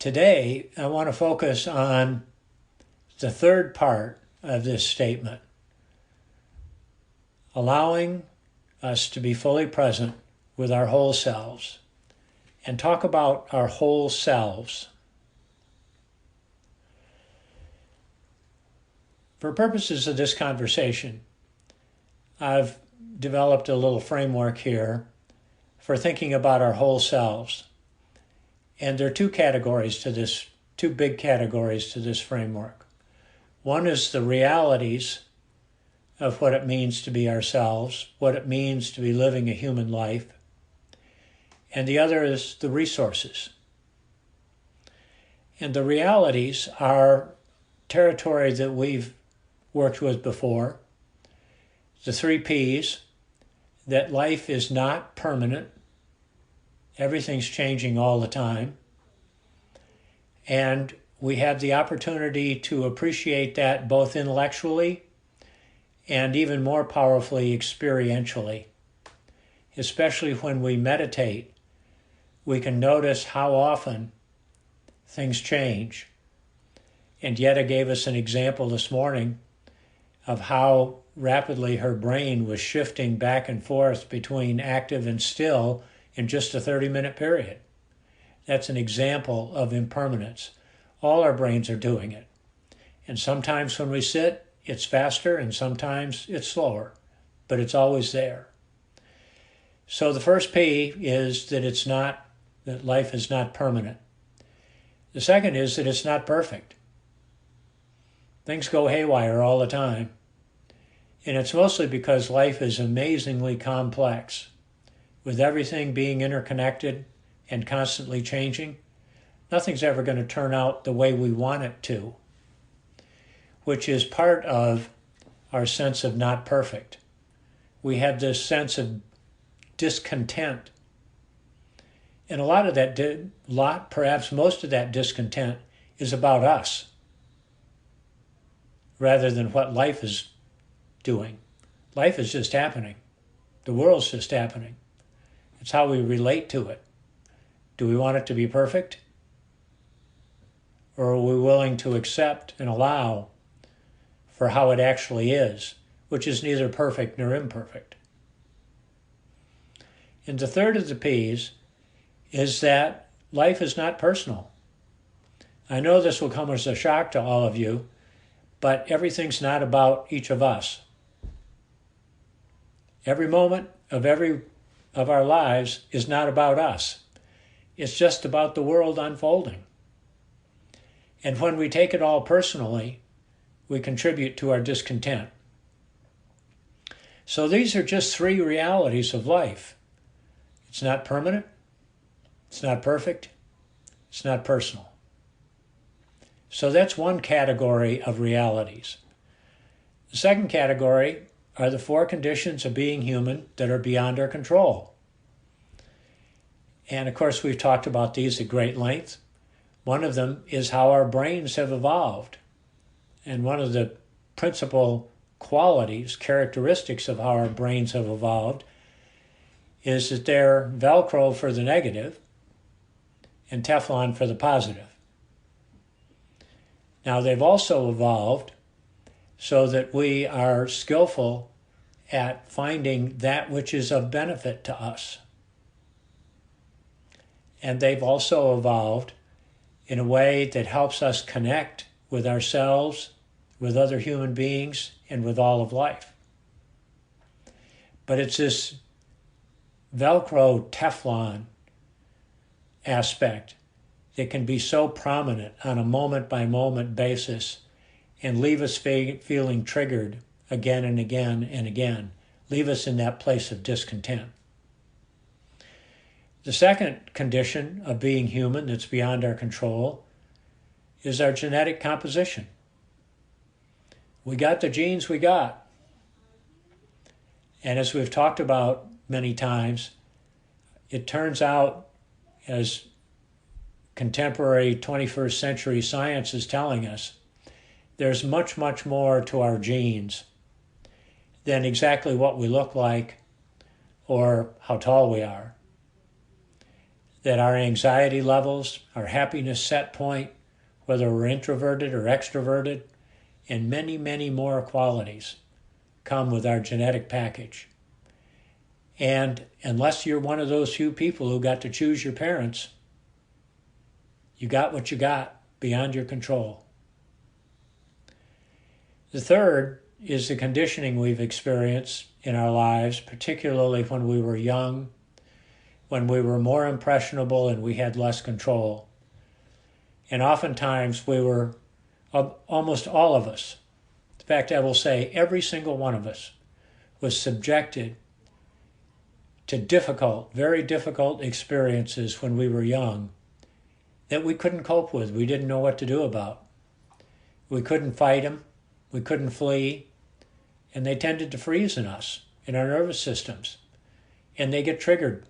Today, I want to focus on the third part of this statement, allowing us to be fully present with our whole selves, and talk about our whole selves. For purposes of this conversation, I've developed a little framework here for thinking about our whole selves. And there are two big categories to this framework. One is the realities of what it means to be ourselves, what it means to be living a human life. And the other is the resources. And the realities are territory that we've worked with before. The 3 Ps, that life is not permanent. Everything's changing all the time. And we have the opportunity to appreciate that both intellectually and even more powerfully experientially. Especially when we meditate, we can notice how often things change. And Yetta gave us an example this morning of how rapidly her brain was shifting back and forth between active and still in just a 30-minute period. That's an example of impermanence. All our brains are doing it. And sometimes when we sit, it's faster, and sometimes it's slower, but it's always there. So the first P is that life is not permanent. The second is that it's not perfect. Things go haywire all the time. And it's mostly because life is amazingly complex. With everything being interconnected and constantly changing, nothing's ever going to turn out the way we want it to, which is part of our sense of not perfect. We have this sense of discontent. And perhaps most of that discontent is about us, rather than what life is doing. Life is just happening. The world's just happening. It's how we relate to it. Do we want it to be perfect? Or are we willing to accept and allow for how it actually is, which is neither perfect nor imperfect? And the third of the P's is that life is not personal. I know this will come as a shock to all of you, but everything's not about each of us. Every moment of our lives is not about us. It's just about the world unfolding. And when we take it all personally, we contribute to our discontent. So these are just 3 realities of life. It's not permanent, it's not perfect, it's not personal. So that's one category of realities. The second category are the 4 conditions of being human that are beyond our control. And of course, we've talked about these at great length. One of them is how our brains have evolved. And one of the principal characteristics of how our brains have evolved is that they're Velcro for the negative and Teflon for the positive. Now, they've also evolved so that we are skillful at finding that which is of benefit to us. And they've also evolved in a way that helps us connect with ourselves, with other human beings, and with all of life. But it's this Velcro Teflon aspect that can be so prominent on a moment-by-moment basis and leave us feeling triggered again and again and again, leave us in that place of discontent. The second condition of being human that's beyond our control is our genetic composition. We got the genes we got. And as we've talked about many times, it turns out, as contemporary 21st century science is telling us, there's much, much more to our genes than exactly what we look like or how tall we are. that our anxiety levels, our happiness set point, whether we're introverted or extroverted, and many, many more qualities come with our genetic package. And unless you're one of those few people who got to choose your parents, you got what you got beyond your control. The third is the conditioning we've experienced in our lives, particularly when we were young, when we were more impressionable and we had less control. And oftentimes we were, almost all of us, in fact, I will say every single one of us was subjected to difficult, very difficult experiences when we were young that we couldn't cope with, we didn't know what to do about. We couldn't fight them, we couldn't flee, and they tended to freeze in us, in our nervous systems, and they get triggered.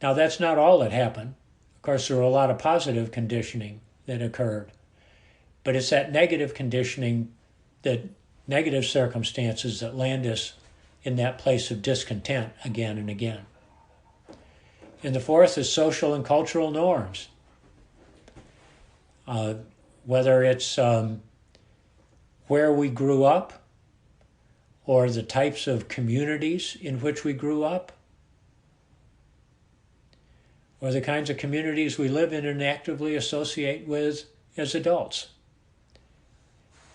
Now, that's not all that happened. Of course, there were a lot of positive conditioning that occurred, but it's that negative conditioning, that negative circumstances that land us in that place of discontent again and again. And the fourth is social and cultural norms. Whether it's where we grew up or the types of communities in which we grew up, or the kinds of communities we live in and actively associate with as adults.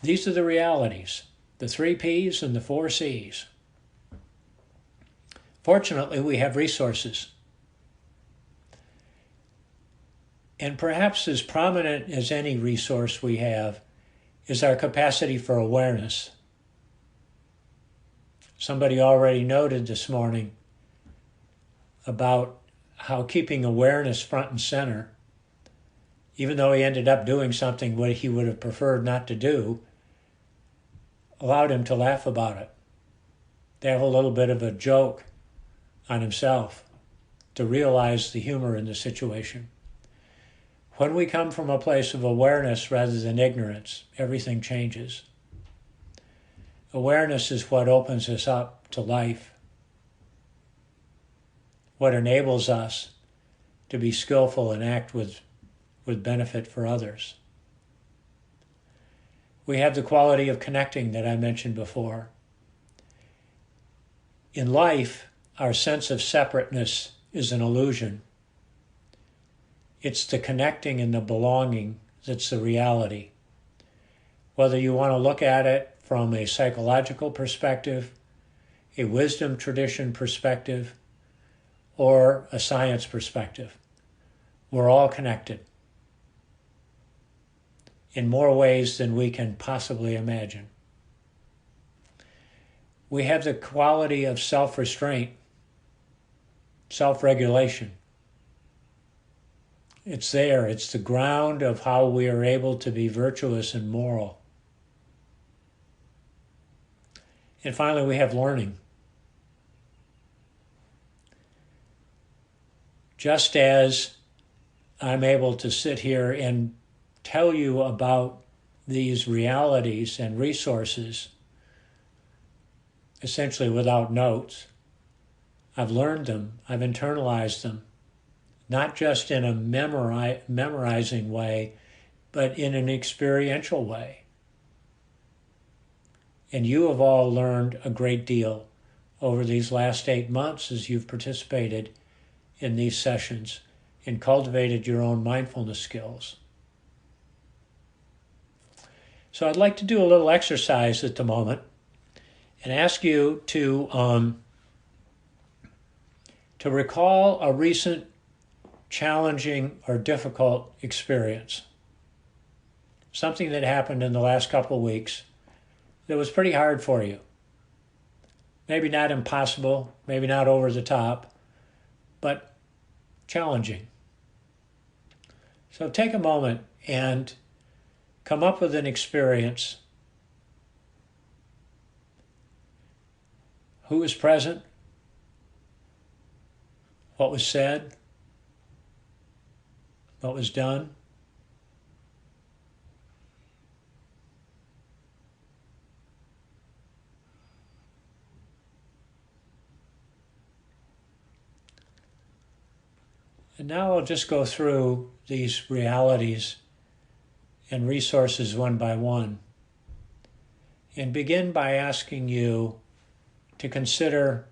These are the realities, the 3 Ps and the 4 Cs. Fortunately, we have resources. And perhaps as prominent as any resource we have is our capacity for awareness. Somebody already noted this morning about how keeping awareness front and center, even though he ended up doing something what he would have preferred not to do, allowed him to laugh about it, to have a little bit of a joke on himself, to realize the humor in the situation. When we come from a place of awareness rather than ignorance, everything changes. Awareness is what opens us up to life, what enables us to be skillful and act with benefit for others. We have the quality of connecting that I mentioned before. In life, our sense of separateness is an illusion. It's the connecting and the belonging that's the reality. Whether you want to look at it from a psychological perspective, a wisdom tradition perspective, or a science perspective, we're all connected in more ways than we can possibly imagine. We have the quality of self-restraint, self-regulation. It's there. It's the ground of how we are able to be virtuous and moral. And finally, we have learning. Just as I'm able to sit here and tell you about these realities and resources, essentially without notes, I've learned them, I've internalized them, not just in a memorizing way, but in an experiential way. And you have all learned a great deal over these last 8 months as you've participated in these sessions and cultivated your own mindfulness skills. So I'd like to do a little exercise at the moment and ask you to recall a recent challenging or difficult experience. Something that happened in the last couple of weeks that was pretty hard for you. Maybe not impossible, maybe not over the top, but challenging. So take a moment and come up with an experience. Who was present? What was said? What was done? And now I'll just go through these realities and resources one by one, and begin by asking you to consider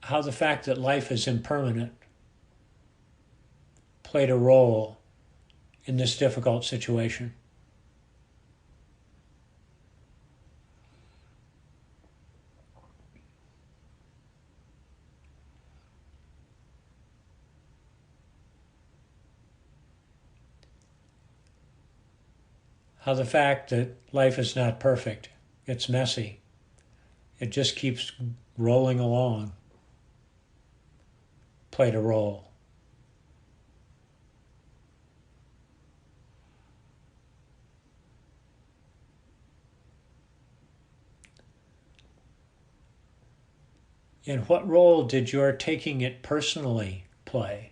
how the fact that life is impermanent played a role in this difficult situation. How the fact that life is not perfect, it's messy, it just keeps rolling along, played a role. And what role did your taking it personally play?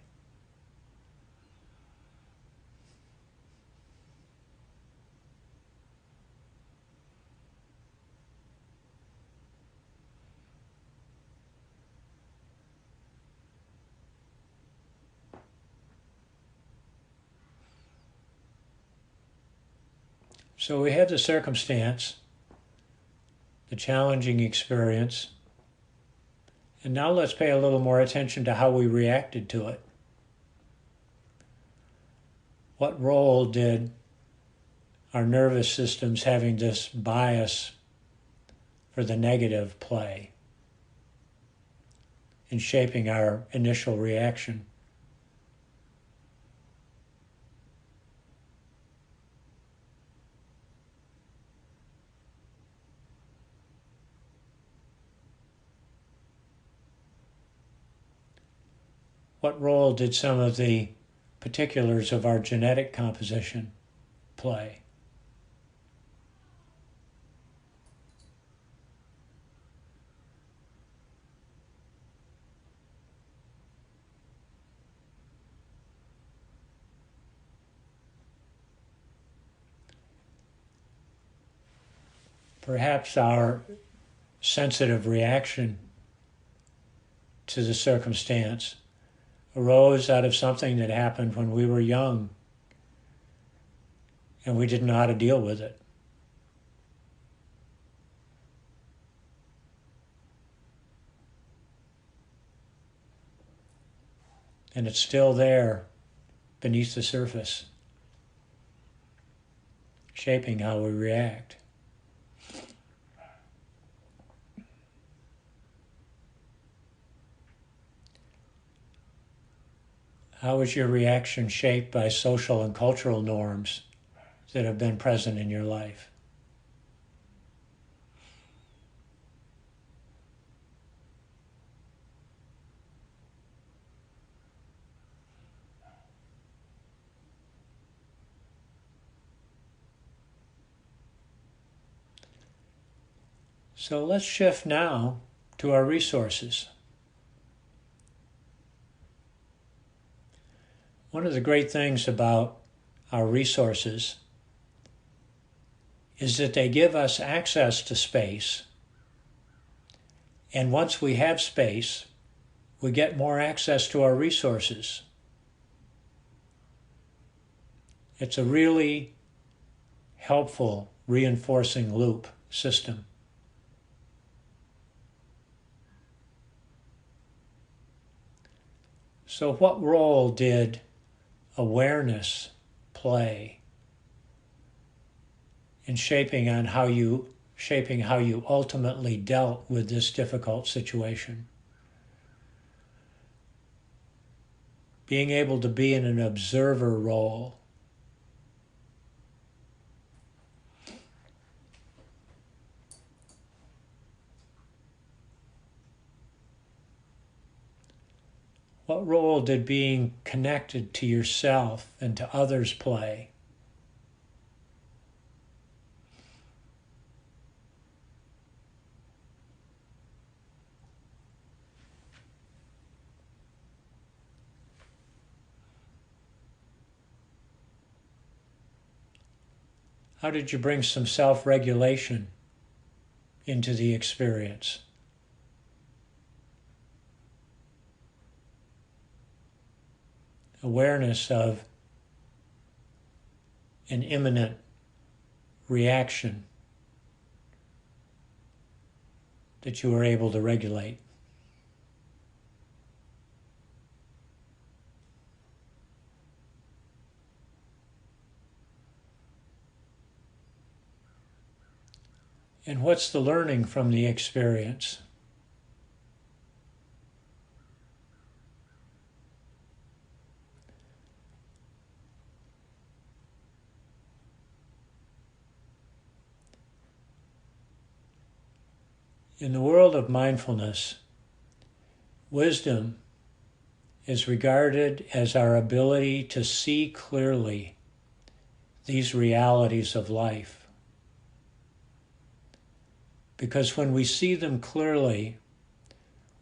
So we have the circumstance, the challenging experience, and now let's pay a little more attention to how we reacted to it. What role did our nervous systems having this bias for the negative play in shaping our initial reaction? What role did some of the particulars of our genetic composition play? Perhaps our sensitive reaction to the circumstance arose out of something that happened when we were young and we didn't know how to deal with it. And it's still there beneath the surface, shaping how we react. How is your reaction shaped by social and cultural norms that have been present in your life? So let's shift now to our resources. One of the great things about our resources is that they give us access to space. And once we have space, we get more access to our resources. It's a really helpful reinforcing loop system. So what role did awareness play in shaping how you ultimately dealt with this difficult situation? Being able to be in an observer role. What role did being connected to yourself and to others play? How did you bring some self-regulation into the experience? awareness of an imminent reaction that you are able to regulate. And what's the learning from the experience? In the world of mindfulness, wisdom is regarded as our ability to see clearly these realities of life. Because when we see them clearly,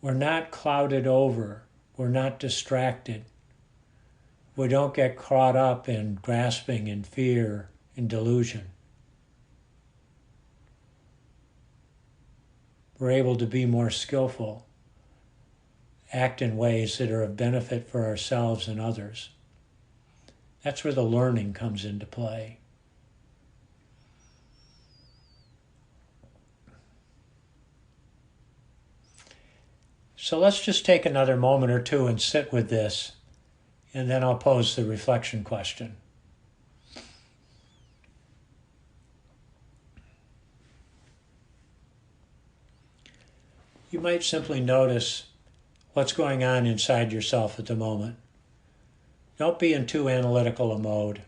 we're not clouded over, we're not distracted. We don't get caught up in grasping and fear and delusion. We're able to be more skillful, act in ways that are of benefit for ourselves and others. That's where the learning comes into play. So let's just take another moment or two and sit with this, and then I'll pose the reflection question. You might simply notice what's going on inside yourself at the moment. Don't be in too analytical a mode.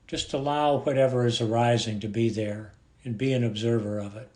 Just allow whatever is arising to be there and be an observer of it.